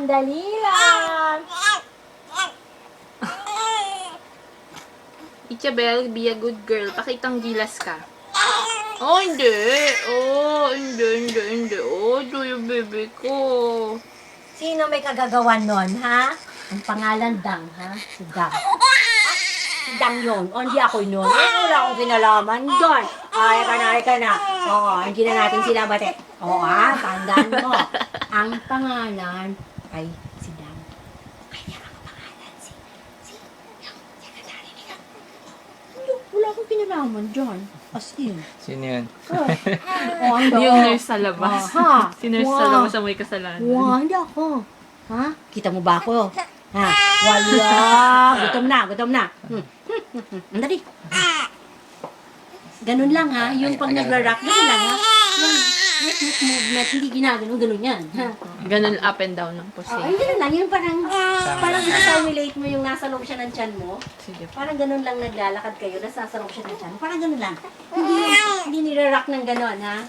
Sandali lang. Ichabel, be a good girl. Pakitang gilas ka. Oh, hindi. Oh, hindi. Oh, do yung baby ko. Sino may kagagawan nun, ha? Ang pangalan Dang, ha? Si Dang. Si Dang yun. O, hindi ako yun. Wala akong kinalaman doon. Ay ka na. Oo, hindi na natin sila bate. Oo, ha? Tandaan mo. Ang pangalan ay si Dang. Kaya ang pangalan si Secretary nila. Wala akong kinalaman dyan. As in. Sino yun? Oh, hindi. Yung nurse sa labas. Ha? Si nurse sa labas ang may kasalanan. Wow, hindi ako. Ha? Kita mo ba ako? Ha? Wala. Gutom na. Andali. Ganun lang ha. Yung pag nagra-rock, ganun lang ha. Yung movement, hindi ginagano, ganun yan. Ha? Ganun up and down ng pusi. Ay, ganun lang. Yung parang isa-simulate mo yung nasa loob siya ng tiyan mo. Sige. Parang ganun lang naglalakad kayo, nasa loob siya ng tiyan mo. Parang ganun lang. Hindi nire-rock ng ganun ha.